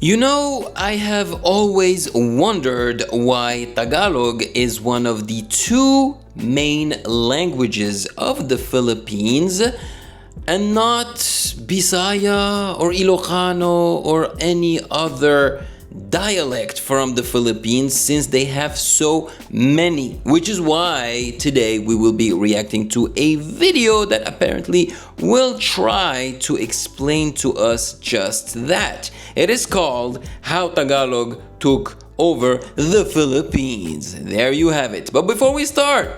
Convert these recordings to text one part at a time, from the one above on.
You know, I have always wondered why Tagalog is one of the two main languages of the Philippines and not Bisaya or Ilocano or any other dialect from the Philippines, since they have so many, which is why today we will be reacting to a video that apparently will try to explain to us just that. It is called How Tagalog Took Over the Philippines. There you have it. But before we start,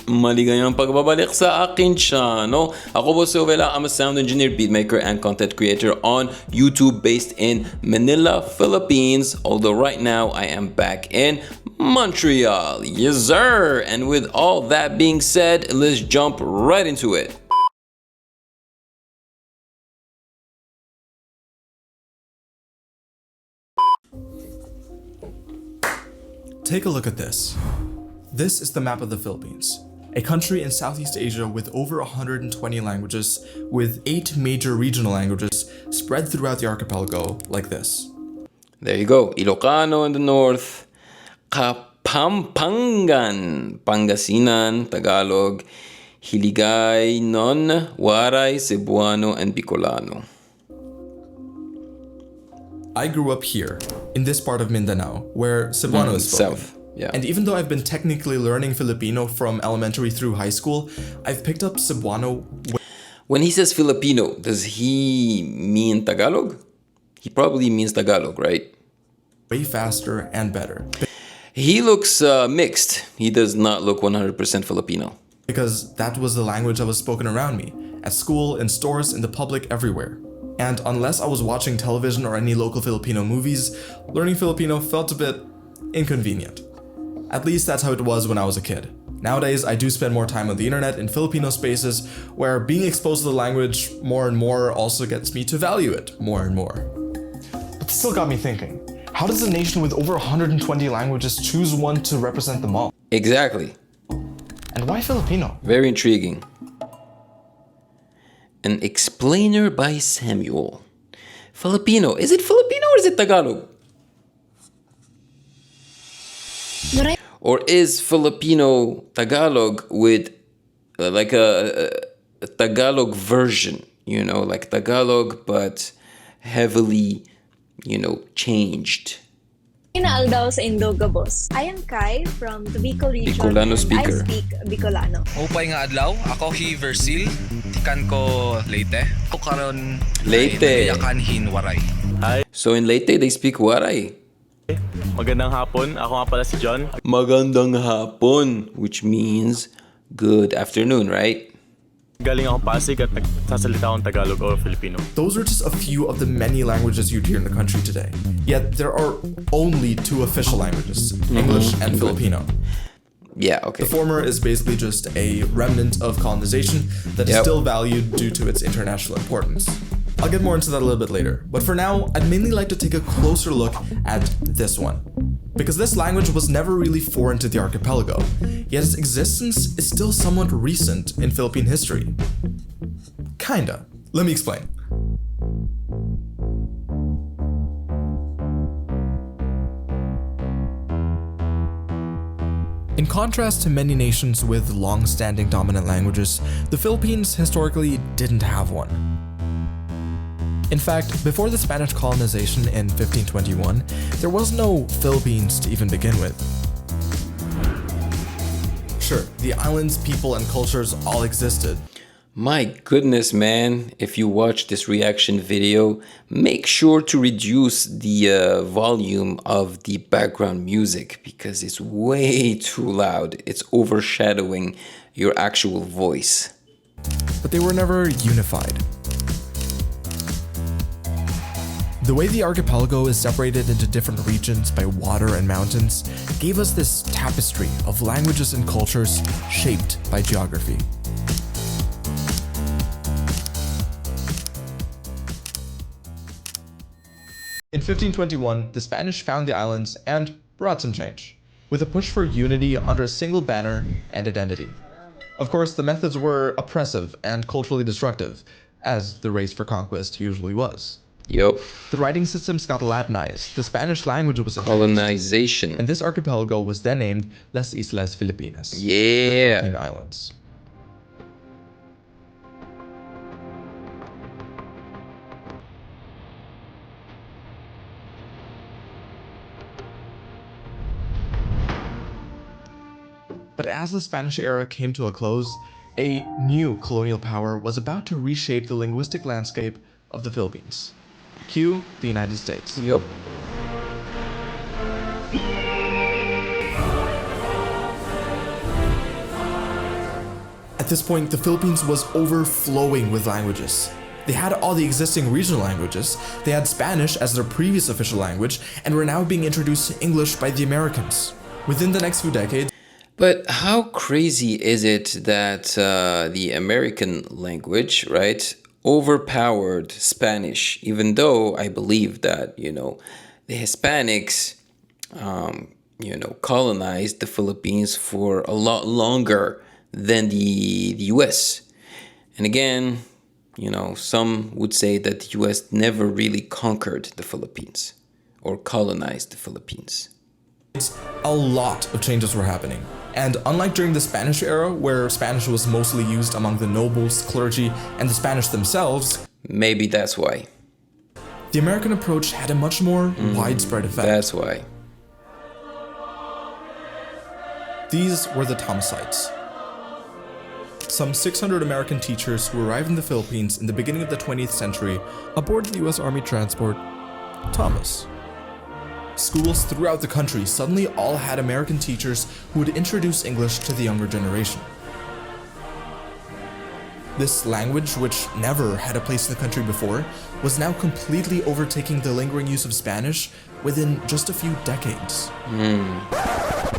maligayang pagbabalik sa akin channel. Ako po si Ovela. I'm a sound engineer, beatmaker, and content creator on YouTube based in Manila, Philippines. Although right now I am back in Montreal. Yes, sir. And with all that being said, let's jump right into it. Take a look at this. This is the map of the Philippines, a country in Southeast Asia with over 120 languages, with 8 major regional languages spread throughout the archipelago like this. There you go. Ilocano in the north, Kapampangan, Pangasinan, Tagalog, Hiligaynon, Waray, Cebuano, and Bicolano. I grew up here, in this part of Mindanao, where Cebuano is spoken. South. Yeah. And even though I've been technically learning Filipino from elementary through high school, I've picked up Cebuano. When he says Filipino, does he mean Tagalog? He probably means Tagalog, right? Way faster and better. He looks mixed. He does not look 100% Filipino. Because that was the language that was spoken around me, at school, in stores, in the public, everywhere. And unless I was watching television or any local Filipino movies, learning Filipino felt a bit inconvenient. At least that's how it was when I was a kid. Nowadays, I do spend more time on the internet in Filipino spaces, where being exposed to the language more and more also gets me to value it more and more. But still got me thinking, how does a nation with over 120 languages choose one to represent them all? Exactly. And why Filipino? Very intriguing. An explainer by Samuel. Filipino. Is it Filipino or is it Tagalog? Or is Filipino Tagalog with like a Tagalog version, you know, like Tagalog but heavily, you know, changed? Inaal sa Indoga, boss. I am Kai from the Bicol region. Bicolano speaker. I speak Bicolano. Upay nga adlaw, ako si Versil, tikan ko Leyte. Ako karon Leyte. Yakanhin Waray. Hi, So in Leyte, they speak Waray. magandang hapon. Ako nga pala si John. Magandang hapon, which means good afternoon, right? Galing akong Pasig at nagsasalita akong Tagalog o Filipino. Those are just a few of the many languages you'd hear in the country today. Yet there are only 2 official languages, English and Filipino. Yeah, okay. The former is basically just a remnant of colonization that is still valued due to its international importance. I'll get more into that a little bit later, but for now, I'd mainly like to take a closer look at this one. Because this language was never really foreign to the archipelago, yet its existence is still somewhat recent in Philippine history. Kinda. Let me explain. In contrast to many nations with long-standing dominant languages, the Philippines historically didn't have one. In fact, before the Spanish colonization in 1521, there was no Philippines to even begin with. Sure, the islands, people, and cultures all existed. My goodness, man. If you watch this reaction video, make sure to reduce the volume of the background music because it's way too loud. It's overshadowing your actual voice. But they were never unified. The way the archipelago is separated into different regions by water and mountains gave us this tapestry of languages and cultures shaped by geography. In 1521, the Spanish found the islands and brought some change, with a push for unity under a single banner and identity. Of course, the methods were oppressive and culturally destructive, as the race for conquest usually was. Yup. The writing systems got Latinized. The Spanish language was introduced. Colonization. And this archipelago was then named Las Islas Filipinas. Yeah. Philippine Islands. But as the Spanish era came to a close, a new colonial power was about to reshape the linguistic landscape of the Philippines. Cue the United States. Yup. At this point, the Philippines was overflowing with languages. They had all the existing regional languages, they had Spanish as their previous official language, and were now being introduced to English by the Americans. Within the next few decades, But how crazy is it that the American language, right, overpowered Spanish, even though I believe that, the Hispanics, colonized the Philippines for a lot longer than the US. And again, some would say that the US never really conquered the Philippines or colonized the Philippines. a lot of changes were happening. And unlike during the Spanish era, where Spanish was mostly used among the nobles, clergy, and the Spanish themselves, Maybe that's why. the American approach had a much more widespread effect. That's why. These were the Thomasites. Some 600 American teachers who arrived in the Philippines in the beginning of the 20th century aboard the US Army transport Thomas. Schools throughout the country suddenly all had American teachers who would introduce English to the younger generation. This language, which never had a place in the country before, was now completely overtaking the lingering use of Spanish within just a few decades.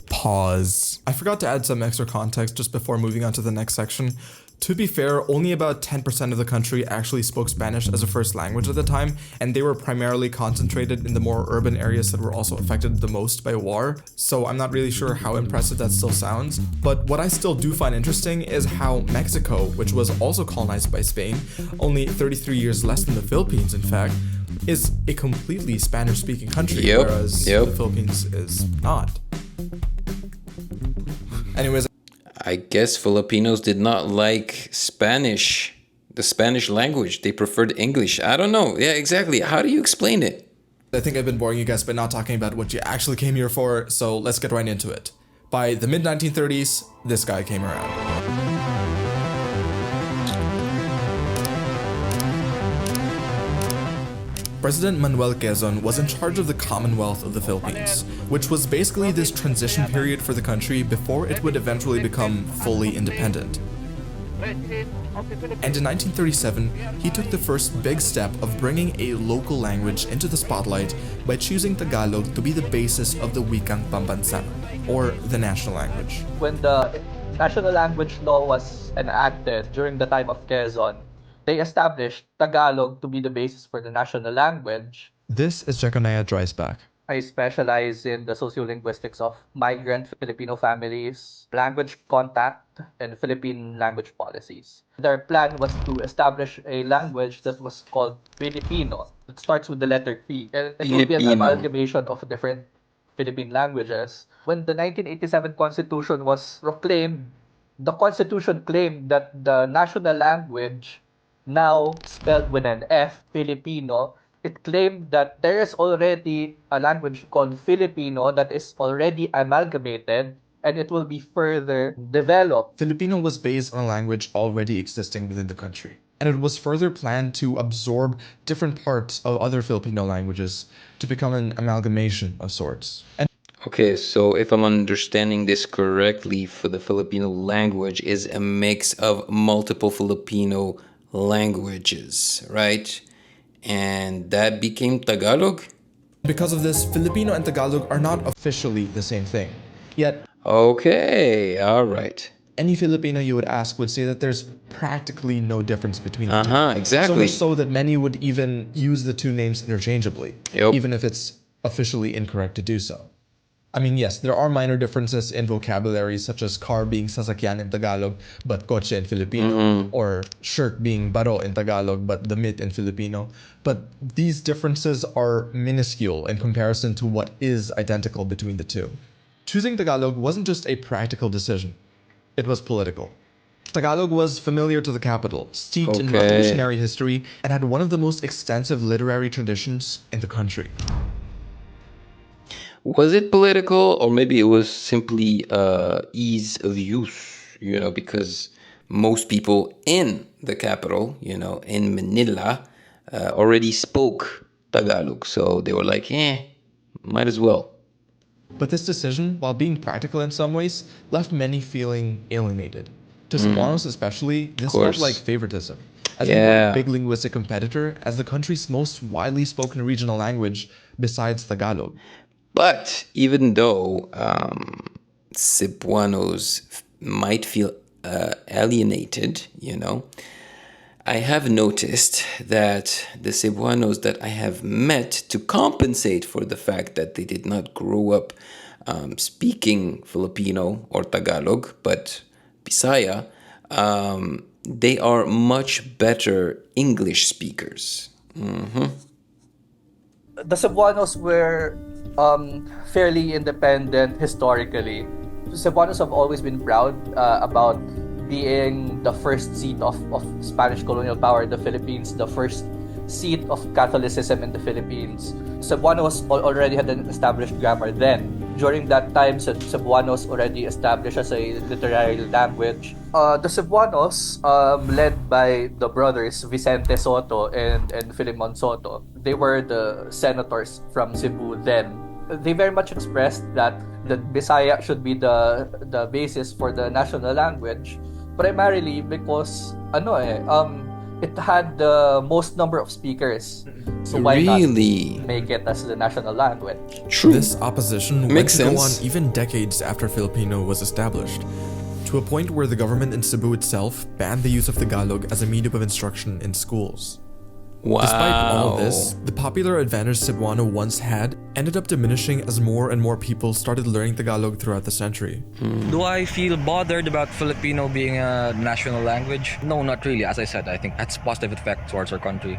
Pause. I forgot to add some extra context just before moving on to the next section. To be fair, only about 10% of the country actually spoke Spanish as a first language at the time, and they were primarily concentrated in the more urban areas that were also affected the most by war, so I'm not really sure how impressive that still sounds. But what I still do find interesting is how Mexico, which was also colonized by Spain, only 33 years less than the Philippines in fact, is a completely Spanish-speaking country, whereas the Philippines is not. Anyways, I guess Filipinos did not like Spanish, the Spanish language. They preferred English. I don't know. Yeah, exactly. How do you explain it? I think I've been boring you guys by not talking about what you actually came here for, so let's get right into it. By the mid-1930s, this guy came around. President Manuel Quezon was in charge of the Commonwealth of the Philippines, which was basically this transition period for the country before it would eventually become fully independent. And in 1937, he took the first big step of bringing a local language into the spotlight by choosing Tagalog to be the basis of the Wikang Pambansa, or the national language. When the national language law was enacted during the time of Quezon, they established Tagalog to be the basis for the national language. This is Jeconiah Dreisbach. I specialize in the sociolinguistics of migrant Filipino families, language contact, and Philippine language policies. Their plan was to establish a language that was called Filipino. It starts with the letter P, and it will be an Filipino. amalgamation of different Philippine languages. When the 1987 Constitution was proclaimed, the Constitution claimed that the national language, now spelled with an F, Filipino, it claimed that there is already a language called Filipino that is already amalgamated and it will be further developed. Filipino was based on a language already existing within the country, and it was further planned to absorb different parts of other Filipino languages to become an amalgamation of sorts. And Okay, so if I'm understanding this correctly, for the Filipino language is a mix of multiple Filipino languages, right? And that became Tagalog? because of this, Filipino and Tagalog are not officially the same thing. Yet, Okay, all right. any Filipino you would ask would say that there's practically no difference between the two. So Exactly. much so that many would even use the two names interchangeably, Yep. even if it's officially incorrect to do so. I mean, yes, there are minor differences in vocabulary, such as car being sasakyan in Tagalog, but kotse in Filipino, or shirt being baro in Tagalog, but damit in Filipino. But these differences are minuscule in comparison to what is identical between the two. Choosing Tagalog wasn't just a practical decision, it was political. Tagalog was familiar to the capital, steeped in Okay. revolutionary history, and had one of the most extensive literary traditions in the country. Was it political, or maybe it was simply ease of use, because most people in the capital, in Manila, already spoke Tagalog. So they were like, might as well. But this decision, while being practical in some ways, left many feeling alienated. To Cebuanos especially, this felt course. like favoritism. As a Yeah. big linguistic competitor, as the country's most widely spoken regional language besides Tagalog. But even though Cebuanos might feel alienated, I have noticed that the Cebuanos that I have met, to compensate for the fact that they did not grow up speaking Filipino or Tagalog, but Bisaya, they are much better English speakers. The Cebuanos were fairly independent historically. Cebuanos have always been proud about being the first seat of Spanish colonial power in the Philippines, the first seat of Catholicism in the Philippines. Cebuanos already had an established grammar then. During that time, Cebuanos already established as a literary language. The Cebuanos, led by the brothers Vicente Soto and Filimon Soto, they were the senators from Cebu then. They very much expressed that the Bisaya should be the basis for the national language, primarily because it had the most number of speakers. So why Really? not make it as the national language? True. This opposition Makes went to go on sense. even decades after Filipino was established, to a point where the government in Cebu itself banned the use of Tagalog as a medium of instruction in schools. Wow. Despite all of this, the popular advantage Cebuano once had ended up diminishing as more and more people started learning Tagalog throughout the century. Do I feel bothered about Filipino being a national language? No, not really. As I said, I think that's positive effect towards our country.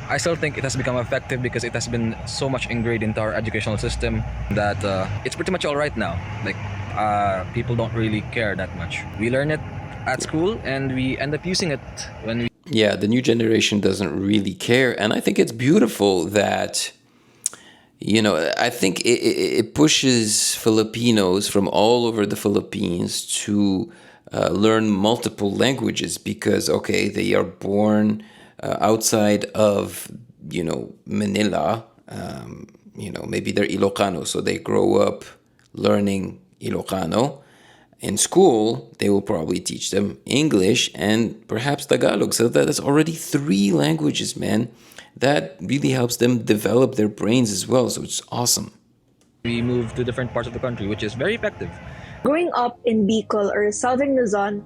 I still think it has become effective because it has been so much ingrained into our educational system that it's pretty much all right now. Like, people don't really care that much. We learn it at school and we end up using it when we... Yeah, the new generation doesn't really care. And I think it's beautiful that, I think it pushes Filipinos from all over the Philippines to learn multiple languages because, okay, they are born outside of, Manila. Maybe they're Ilocano, so they grow up learning Ilocano. In school, they will probably teach them English and perhaps Tagalog. So that is already 3 languages, man. That really helps them develop their brains as well. So it's awesome. We move to different parts of the country, which is very effective. Growing up in Bicol or Southern Luzon,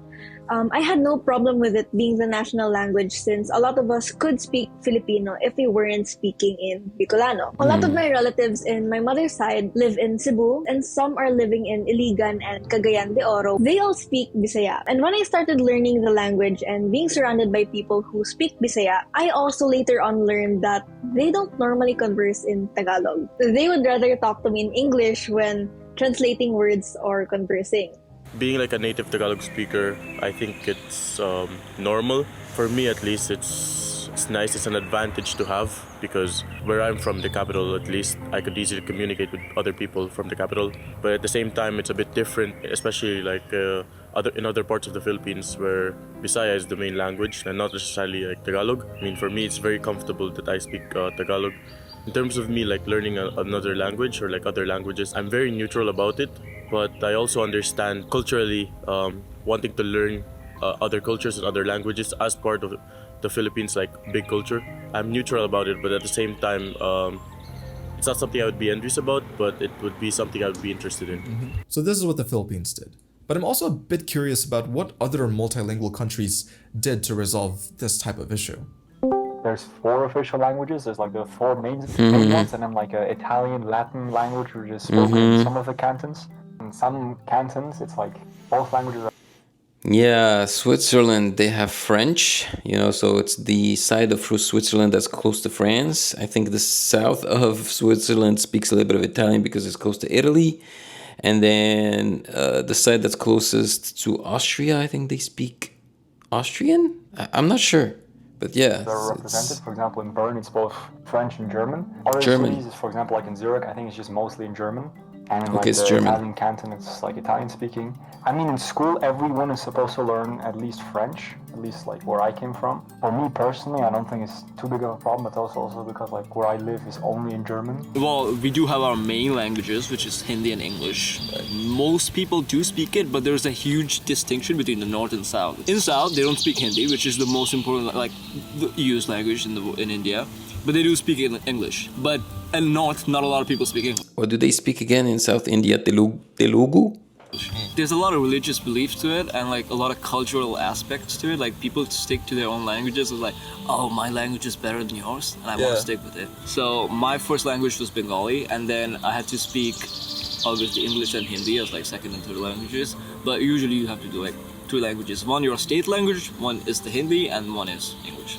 I had no problem with it being the national language since a lot of us could speak Filipino if we weren't speaking in Bicolano. A lot of my relatives in my mother's side live in Cebu and some are living in Iligan and Cagayan de Oro. They all speak Bisaya. And when I started learning the language and being surrounded by people who speak Bisaya, I also later on learned that they don't normally converse in Tagalog. They would rather talk to me in English when translating words or conversing. Being like a native Tagalog speaker, I think it's normal. For me at least, it's nice, it's an advantage to have because where I'm from, the capital at least, I could easily communicate with other people from the capital. But at the same time, it's a bit different, especially like in other parts of the Philippines where Bisaya is the main language and not necessarily like Tagalog. I mean, for me, it's very comfortable that I speak Tagalog. In terms of me like learning another language or like other languages, I'm very neutral about it. But I also understand culturally wanting to learn other cultures and other languages as part of the Philippines like big culture. I'm neutral about it, but at the same time, it's not something I would be envious about, but it would be something I would be interested in. So this is what the Philippines did. But I'm also a bit curious about what other multilingual countries did to resolve this type of issue. there's 4 official languages. There's like the 4 main ones, and then like a Italian, Latin language, which is spoken in some of the cantons. In some cantons, it's like both languages are. Yeah, Switzerland, they have French, so it's the side of Switzerland that's close to France. I think the south of Switzerland speaks a little bit of Italian because it's close to Italy. And then the side that's closest to Austria, I think they speak Austrian? I'm not sure. But yeah. They're represented. For example, in Bern, it's both French and German. Other German. cities, for example, like in Zurich, I think it's just mostly in German. And in Okay, like it's the German. Italian canton, it's like Italian speaking. I mean, in school, everyone is supposed to learn at least French, at least like where I came from. For me personally, I don't think it's too big of a problem, but also because like where I live is only in German. Well, we do have our main languages, which is Hindi and English. Most people do speak it, but there's a huge distinction between the North and South. In South, they don't speak Hindi, which is the most important, like, the used language in India. But they do speak English. But in North, not a lot of people speak English. What do they speak again in South India? Telugu? There's a lot of religious beliefs to it and like a lot of cultural aspects to it. Like people stick to their own languages. It's like, oh, my language is better than yours and I want to stick with it. So my first language was Bengali, and then I had to speak obviously English and Hindi as like second and third languages. But usually you have to do like 2 languages. One your state language, one is the Hindi, and one is English.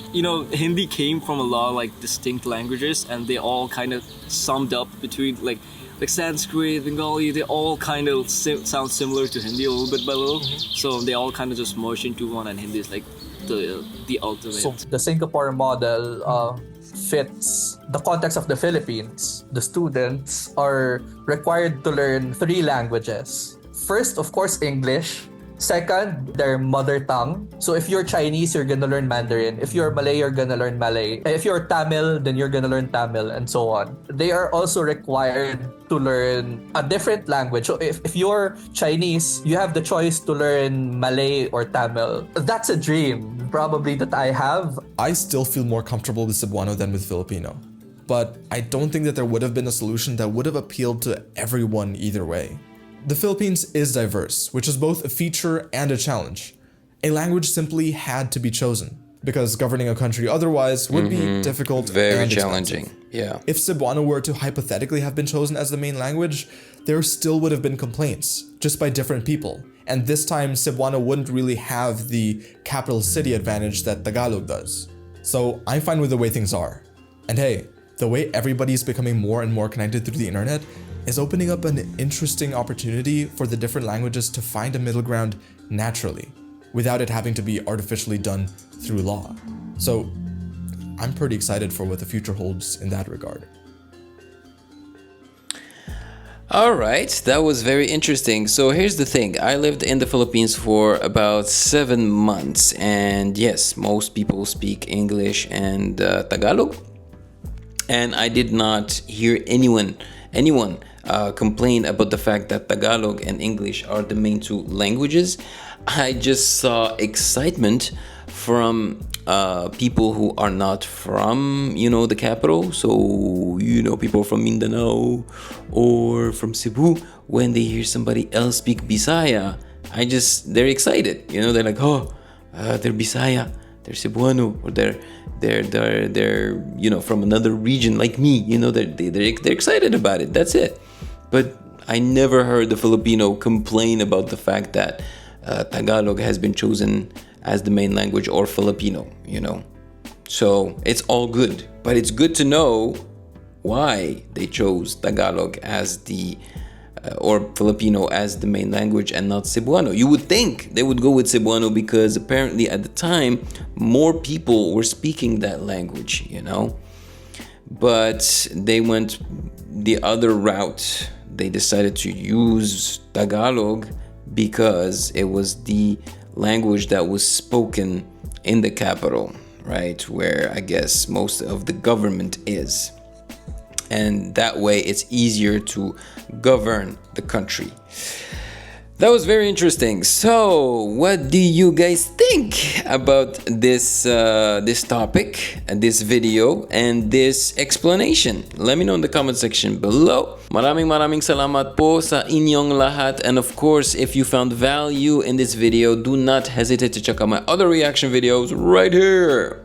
Hindi came from a lot of like distinct languages, and they all kind of summed up between like Sanskrit, Bengali, they all kind of sound similar to Hindi a little bit by little. So they all kind of just merge into one, and Hindi is like the ultimate. So the Singapore model fits the context of the Philippines. The students are required to learn 3 languages. First, of course, English. Second, their mother tongue. So if you're Chinese, you're gonna learn Mandarin. If you're Malay, you're gonna learn Malay. If you're Tamil, then you're gonna learn Tamil, and so on. They are also required to learn a different language. So if you're Chinese, you have the choice to learn Malay or Tamil. That's a dream, probably, that I have. I still feel more comfortable with Cebuano than with Filipino. But I don't think that there would have been a solution that would have appealed to everyone either way. The Philippines is diverse, which is both a feature and a challenge. A language simply had to be chosen, because governing a country otherwise would be difficult Very and challenging. expensive. Yeah. If Cebuano were to hypothetically have been chosen as the main language, there still would have been complaints, just by different people. And this time, Cebuano wouldn't really have the capital city advantage that Tagalog does. So I'm fine with the way things are. And hey, the way everybody's becoming more and more connected through the internet is opening up an interesting opportunity for the different languages to find a middle ground naturally, without it having to be artificially done through law. So I'm pretty excited for what the future holds in that regard. All right, that was very interesting. So here's the thing. I lived in the Philippines for about 7 months, and yes, most people speak English and Tagalog. And I did not hear anyone complain about the fact that Tagalog and English are the main 2 languages. I just saw excitement from people who are not from, the capital. So, people from Mindanao or from Cebu, when they hear somebody else speak Bisaya, they're excited. They're like, they're Bisaya, they're Cebuano, or they're from another region like me. They're excited about it. That's it. But I never heard the Filipino complain about the fact that Tagalog has been chosen as the main language, or Filipino, So it's all good. But it's good to know why they chose Tagalog as or Filipino as the main language and not Cebuano. You would think they would go with Cebuano because apparently at the time, more people were speaking that language, But they went the other route. They decided to use Tagalog because it was the language that was spoken in the capital, right? Where I guess most of the government is. And that way it's easier to govern the country. That was very interesting. So, what do you guys think about this topic, this video, and this explanation? Let me know in the comment section below. Maraming salamat po sa inyong lahat. And of course, if you found value in this video, do not hesitate to check out my other reaction videos right here.